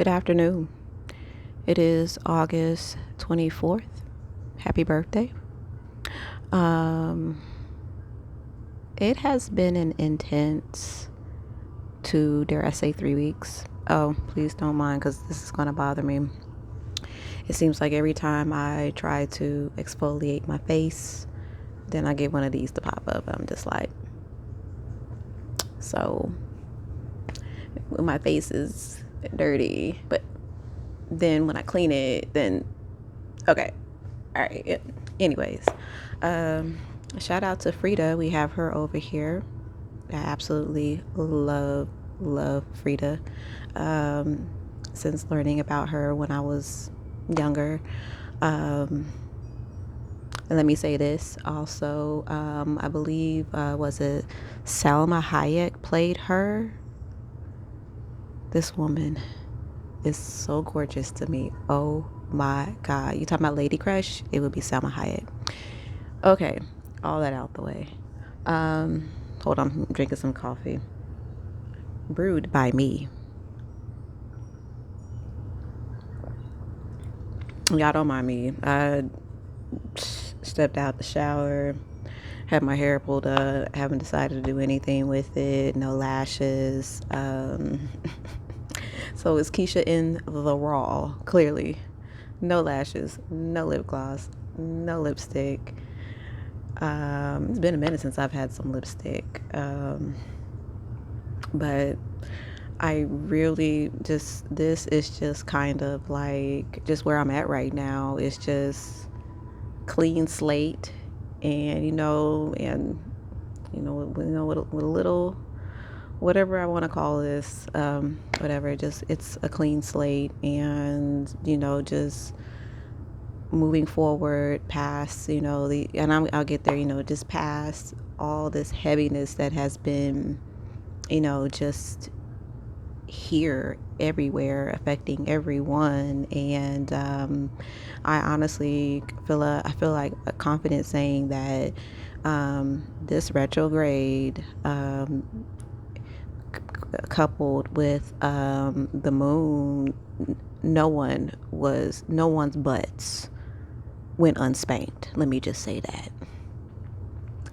Good afternoon. It is August 24th. Happy birthday. Um, it has been an intense dare I say, 3 weeks. Oh, please don't mind because this is going to bother me. It seems like every time I try to exfoliate my face, then I get one of these to pop up. I'm just like, so my face is dirty, but then when I clean it, then okay. All right. Anyways, um, shout out to Frida. We have her over here. I absolutely love Frida. Um, since learning about her when I was younger. Um, and let me say this also. I believe, was it Salma Hayek played her? This woman is so gorgeous to me. Oh my God. You talking about Lady Crush? It would be Salma Hayek. Okay, all that out the way. Hold on, I'm drinking some coffee. Brewed by me. Y'all don't mind me. I stepped out the shower, had my hair pulled up, haven't decided to do anything with it, no lashes. So it's Keisha in the raw, clearly. No lashes, no lip gloss, no lipstick. It's been a minute since I've had some lipstick. But I really this is just kind of like just where I'm at right now. It's just clean slate and, with a little, whatever I want to call this, whatever, just, it's a clean slate and, just moving forward past, I'll get there, just past all this heaviness that has been, just here everywhere affecting everyone. And I honestly I feel like confident saying that this retrograde, coupled with the moon, no one's butts went unspanked. Let me just say that.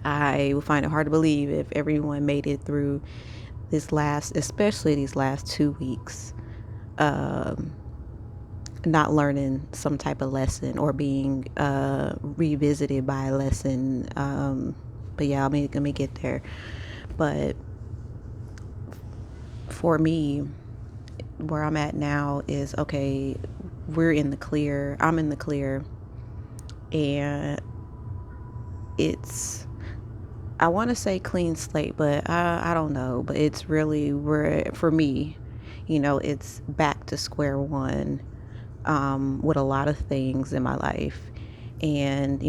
I would find it hard to believe if everyone made it through especially these last 2 weeks, not learning some type of lesson or being revisited by a lesson. But yeah, let me get there. But for me, where I'm at now is, okay, we're in the clear. I'm in the clear. And I want to say clean slate, but I don't know. But it's really, for me, it's back to square one, with a lot of things in my life. And,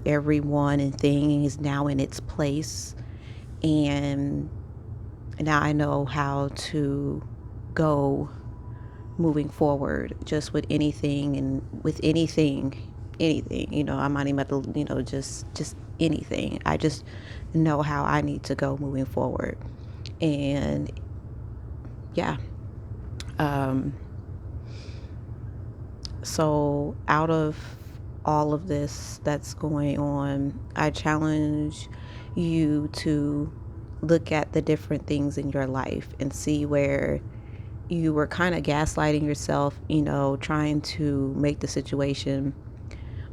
everyone and thing is now in its place. And now I know how to go moving forward just with anything and with anything, I might even have to, just anything. I just know how I need to go moving forward. And yeah. So out of all of this that's going on, I challenge you to look at the different things in your life and see where you were kind of gaslighting yourself, trying to make the situation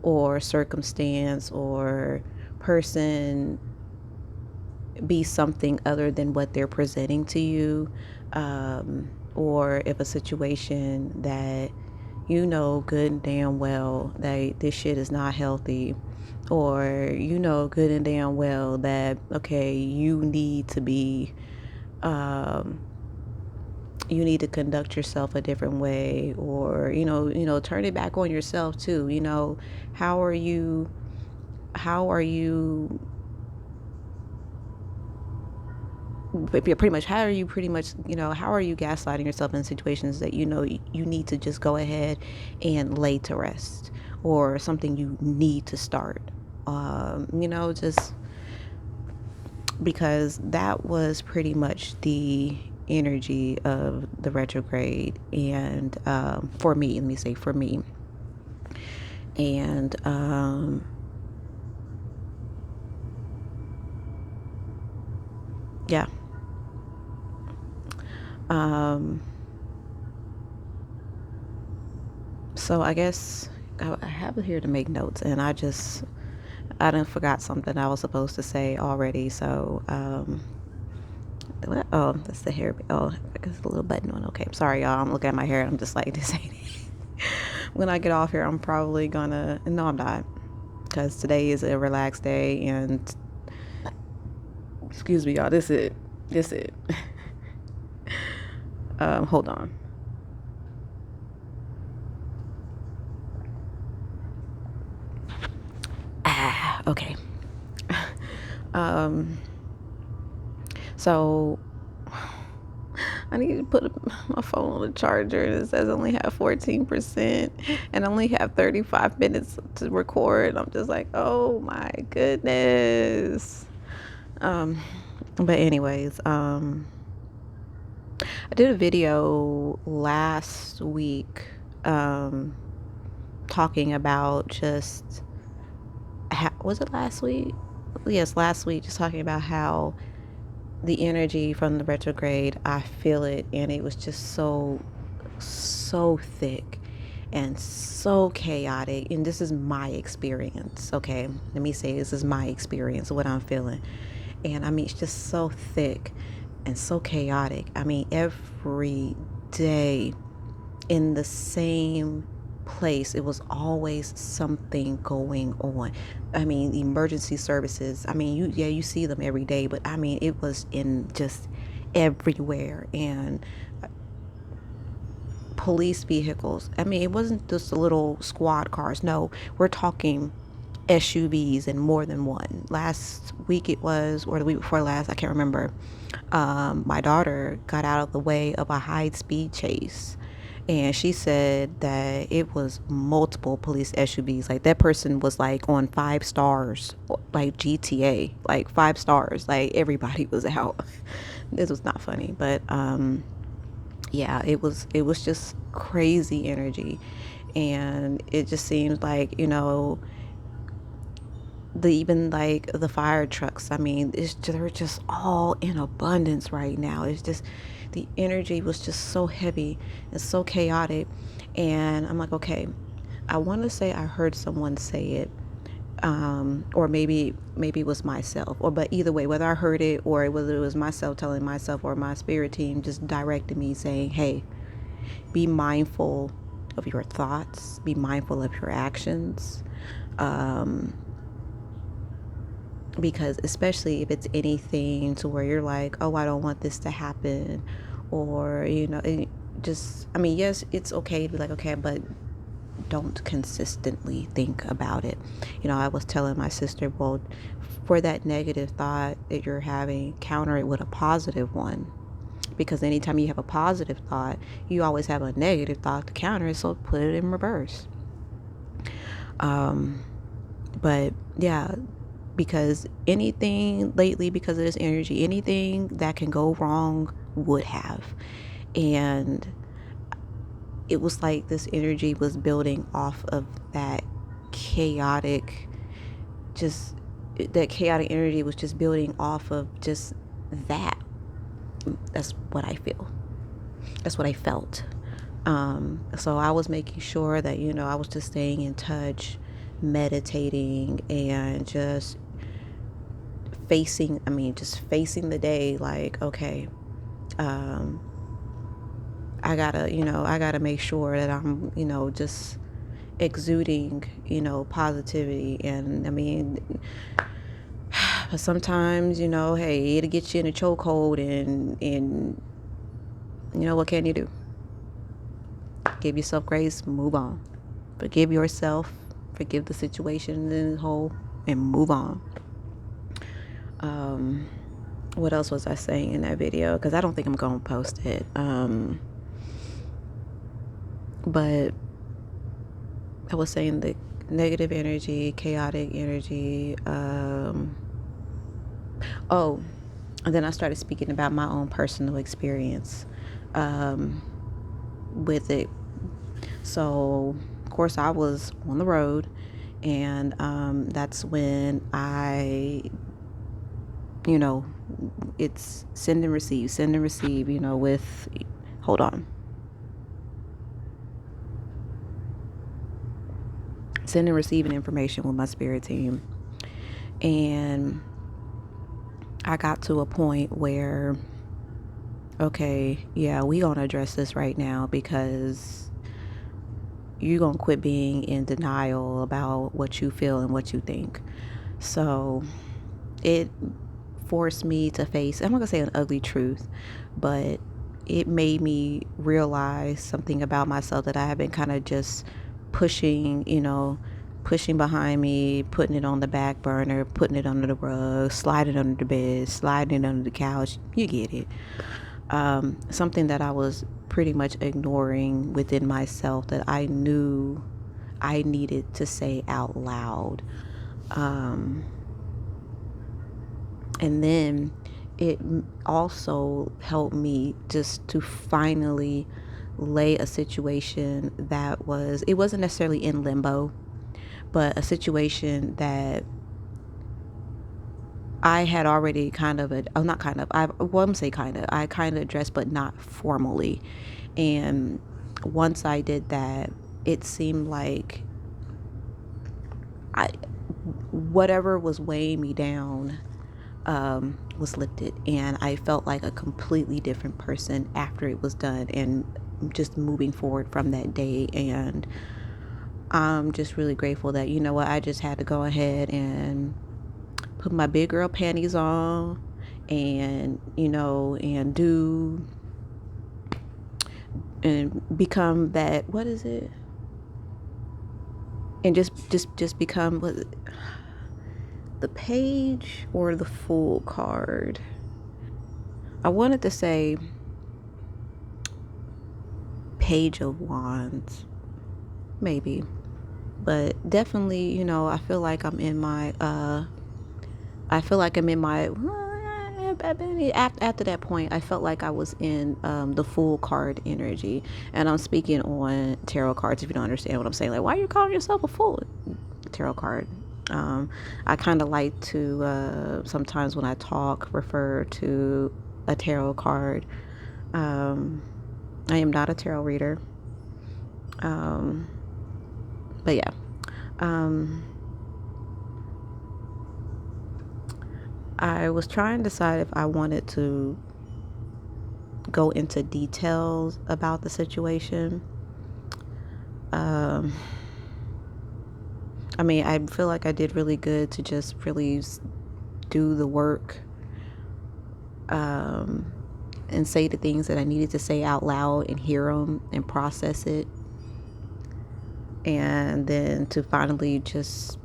or circumstance or person be something other than what they're presenting to you. Or if a situation that good and damn well that this shit is not healthy, or good and damn well that, okay, you need to be, you need to conduct yourself a different way, or turn it back on yourself too. how are you how are you pretty much how are you gaslighting yourself in situations that you need to just go ahead and lay to rest, or something you need to start, just because that was pretty much the energy of the retrograde. And for me, let me say for me. And yeah. So I guess I have it here to make notes, and I done forgot something I was supposed to say already. So oh, that's the hair. Oh, it's a little button on. Okay, I'm sorry, y'all. I'm looking at my hair and I'm just like, this ain't it. When I get off here, I'm probably gonna. No, I'm not, because today is a relaxed day, and excuse me, y'all. This it. Hold on. Okay. So I need to put my phone on the charger, and it says I only have 14% and I only have 35 minutes to record. I'm just like, oh my goodness. But anyways, I did a video last week talking about just was it last week? Yes, last week, just talking about how the energy from the retrograde, I feel it, and it was just so thick and so chaotic. And this is my experience, okay? Let me say this is my experience, what I'm feeling. And I mean, it's just so thick and so chaotic. I mean, every day in the same place, it was always something going on. I mean, emergency services, I mean, you see them every day, but I mean, it was in just everywhere. And police vehicles, I mean, it wasn't just the little squad cars. No, we're talking SUVs and more than one. Last week it was, or the week before last, I can't remember. My daughter got out of the way of a high speed chase, and she said that it was multiple police SUVs. Like, that person was like on 5 stars, like GTA, like 5 stars. Like, everybody was out. This was not funny, but yeah, it was just crazy energy. And it just seems like, even like the fire trucks, I mean, they're just all in abundance right now. It's just, the energy was just so heavy and so chaotic. And I'm like, okay, I want to say I heard someone say it, or maybe it was myself, but either way, whether I heard it or whether it was myself telling myself, or my spirit team just directed me saying, hey, be mindful of your thoughts, be mindful of your actions. Because especially if it's anything to where you're like, oh, I don't want this to happen, or I mean, yes, it's okay to be like, okay, but don't consistently think about it. I was telling my sister, well, for that negative thought that you're having, counter it with a positive one, because anytime you have a positive thought, you always have a negative thought to counter it, so put it in reverse. But yeah, because anything lately, because of this energy, anything that can go wrong would have. And it was like this energy was building off of that chaotic, that chaotic energy was just building off of just that. That's what I feel. That's what I felt. So I was making sure that, I was just staying in touch, meditating, and just facing the day. Like, okay, I gotta make sure that I'm, just exuding, positivity. And I mean, but sometimes, hey, it'll get you in a chokehold, and what can you do? Give yourself grace, move on. Forgive yourself, forgive the situation in the whole, and move on. What else was I saying in that video? Because I don't think I'm going to post it. But I was saying the negative energy, chaotic energy. And then I started speaking about my own personal experience with it. So, of course, I was on the road, and that's when you know, it's send and receive, with, hold on, send and receiving information with my spirit team. And I got to a point where, okay, yeah, we gonna address this right now, because you're gonna quit being in denial about what you feel and what you think. So it forced me to face, I'm not gonna say an ugly truth, but it made me realize something about myself that I have been kind of just pushing, pushing behind me, putting it on the back burner, putting it under the rug, sliding under the bed, sliding it under the couch. You get it. Something that I was pretty much ignoring within myself, that I knew I needed to say out loud. And then it also helped me just to finally lay a situation that it wasn't necessarily in limbo, but a situation that I had already kind of, not kind of, I'm say kind of, I kind of addressed, but not formally. And once I did that, it seemed like whatever was weighing me down was lifted, and I felt like a completely different person after it was done, and just moving forward from that day. And I'm just really grateful that, I just had to go ahead and put my big girl panties on, and and do and become that, what is it, and just become the page or the Fool card. I wanted to say Page of Wands, maybe, but definitely, I feel like I'm in my after that point, I felt like I was in the Fool card energy. And I'm speaking on tarot cards, if you don't understand what I'm saying. Like, why are you calling yourself a fool? Tarot card. I kind of like to, sometimes when I talk, refer to a tarot card. I am not a tarot reader. But yeah. I was trying to decide if I wanted to go into details about the situation. I feel like I did really good to just really do the work, and say the things that I needed to say out loud, and hear them and process it. And then to finally just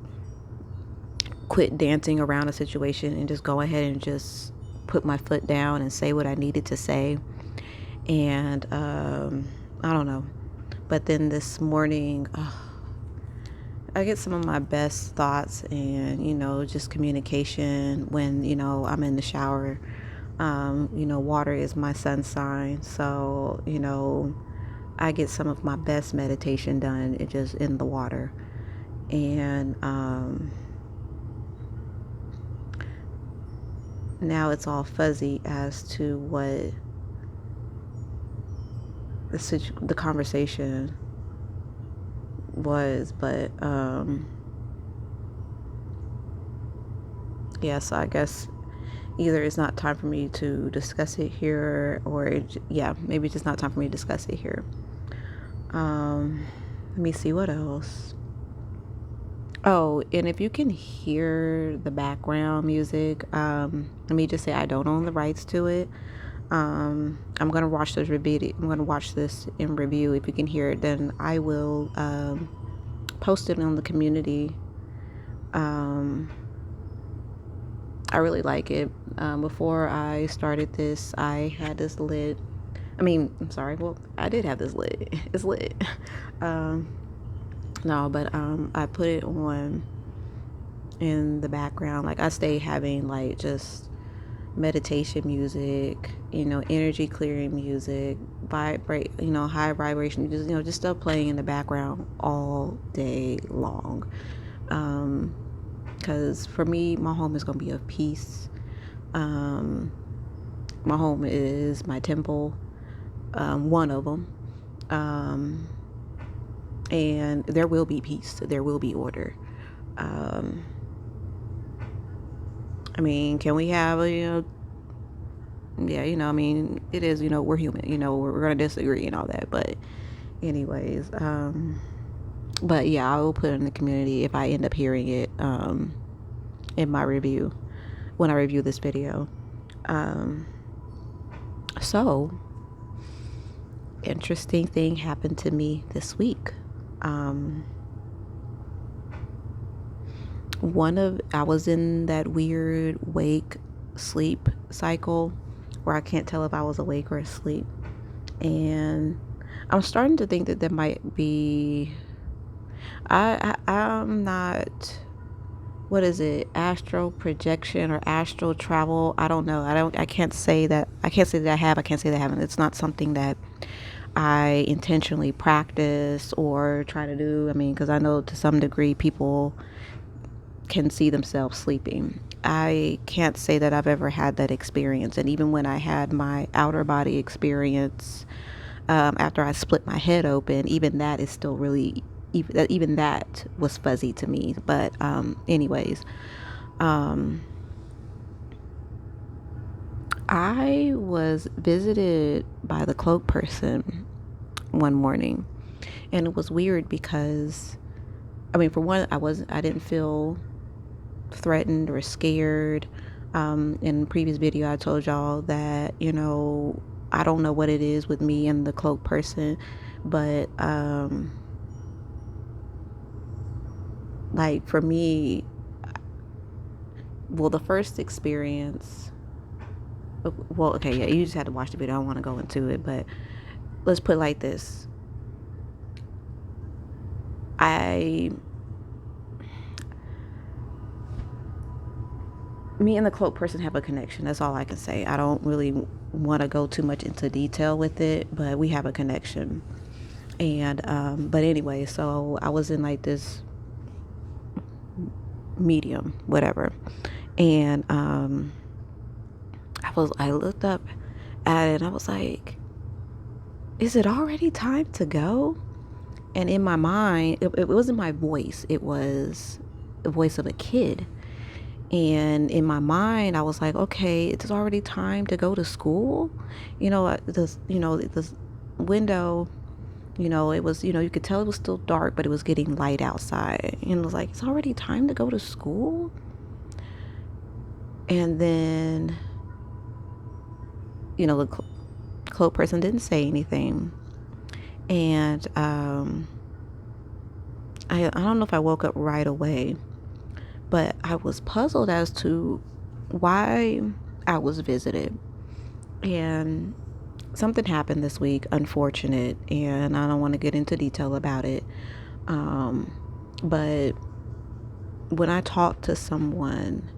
quit dancing around a situation and just go ahead and just put my foot down and say what I needed to say. And I don't know. But then this morning, I get some of my best thoughts and, just communication when, I'm in the shower. Water is my sun sign. So, I get some of my best meditation done just in the water. And now it's all fuzzy as to what the conversation was, but yeah, so I guess either it's not time for me to discuss it here, or maybe it's just not time for me to discuss it here. Let me see what else. Oh, and if you can hear the background music, let me just say I don't own the rights to it. I'm gonna watch this review. I'm gonna watch this in review. If you can hear it, then I will post it on the community. I really like it. Before I started this, I had this lit. I'm sorry. Well, I did have this lit. It's lit. No, but I put it on in the background. Like, I stay having, like, just, meditation music, energy clearing music, vibrate, high vibration, just stuff playing in the background all day long. Because for me, my home is going to be of peace. My home is my temple, one of them. And there will be peace. There will be order. Can we have a, yeah, it is, we're human, we're going to disagree and all that. But anyways, but yeah, I will put it in the community if I end up hearing it in my review, when I review this video. So, interesting thing happened to me this week. I was in that weird wake sleep cycle where I can't tell if I was awake or asleep. And I'm starting to think that there might be, I'm not, what is it, astral projection or astral travel? I don't know. I can't say that I have. I can't say that I haven't. It's not something that I intentionally practice or try to do. Because I know to some degree people can see themselves sleeping. I can't say that I've ever had that experience. And even when I had my outer body experience, after I split my head open, even that is still really, even that was fuzzy to me. But anyways, I was visited by the cloak person one morning, and it was weird because, for one, I didn't feel threatened or scared. In the previous video, I told y'all that, I don't know what it is with me and the cloak person, but like for me, well, the first experience, well, okay, yeah, you just had to watch the video. I don't want to go into it, but let's put it like this. Me and the cloak person have a connection. That's all I can say. I don't really want to go too much into detail with it, but we have a connection. And but anyway, so I was in like this medium, whatever, and I looked up at it and I was like, is it already time to go? And in my mind, it wasn't my voice, it was the voice of a kid. And in my mind, I was like, okay, it's already time to go to school. This window, it was, you could tell it was still dark, but it was getting light outside. And it was like, it's already time to go to school. And then, the cloak person didn't say anything. And I don't know if I woke up right away, but I was puzzled as to why I was visited. And something happened this week, unfortunate, and I don't want to get into detail about it. But when I talked to someone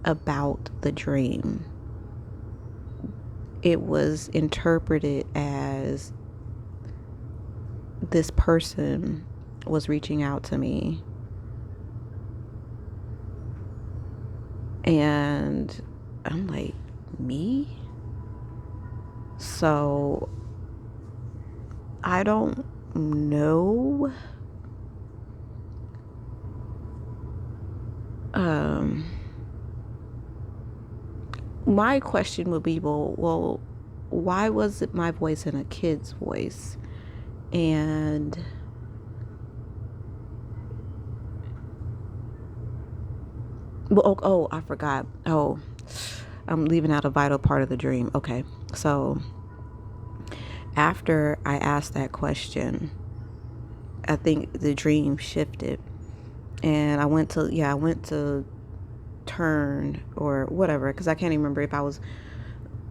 about the dream, it was interpreted as this person was reaching out to me. And I'm like, me? So I don't know. My question would be, well, why was it my voice and a kid's voice? And I forgot. I'm leaving out a vital part of the dream. Okay, so after I asked that question, I think the dream shifted, and I went to turn or whatever, because I can't even remember if I was,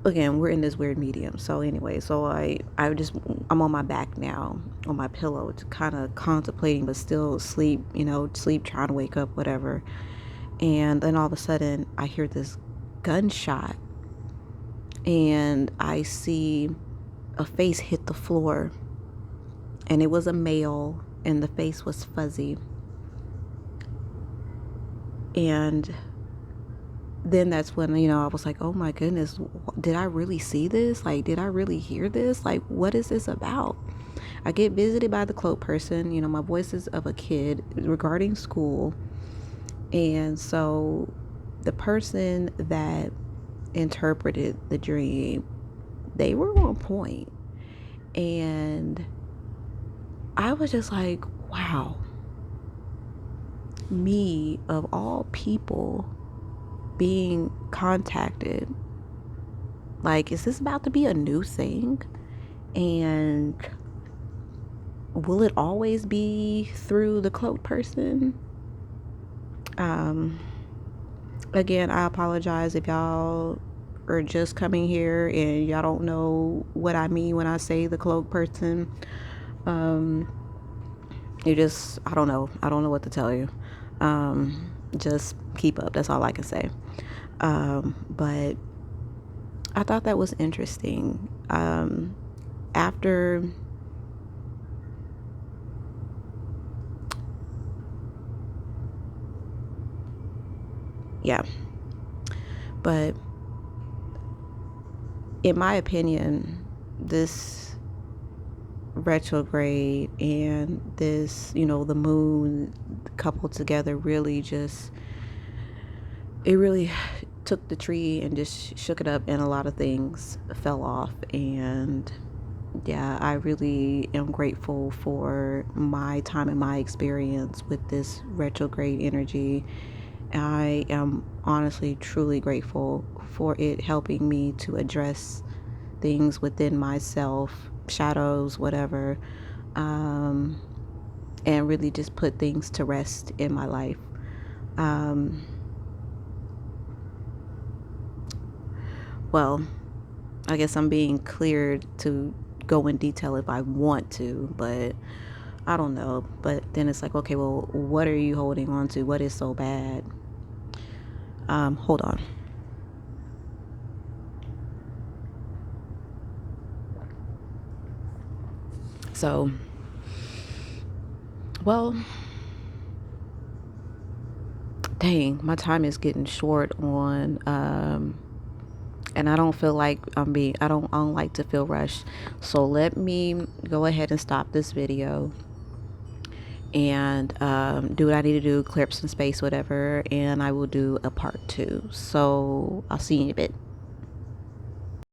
again, we're in this weird medium. So anyway, so I'm on my back now on my pillow, kind of contemplating, but still sleep, trying to wake up, whatever. And then all of a sudden I hear this gunshot, and I see a face hit the floor, and it was a male, and the face was fuzzy. And then that's when, I was like, oh my goodness, did I really see this? Like, did I really hear this? Like, what is this about? I get visited by the cloak person, my voices of a kid regarding school. And so the person that interpreted the dream, they were on point. And I was just like, wow, me of all people being contacted. Like, is this about to be a new thing? And will it always be through the cloaked person? Again, I apologize if y'all are just coming here and y'all don't know what I mean when I say the cloaked person. I don't know. I don't know what to tell you. Just keep up. That's all I can say. But I thought that was interesting. After yeah, but in my opinion, this retrograde and this, the moon coupled together really it really took the tree and just shook it up, and a lot of things fell off. And yeah, I really am grateful for my time and my experience with this retrograde energy. I am honestly, truly grateful for it helping me to address things within myself, shadows, whatever, and really just put things to rest in my life. Well, I guess I'm being cleared to go in detail if I want to, but I don't know. But then it's like, okay, well, what are you holding on to? What is so bad? Hold on. So, well, dang, my time is getting short on, and I don't feel like I don't like to feel rushed. So let me go ahead and stop this video and do what I need to do, clear up some space, whatever, and I will do a part 2. So I'll see you in a bit.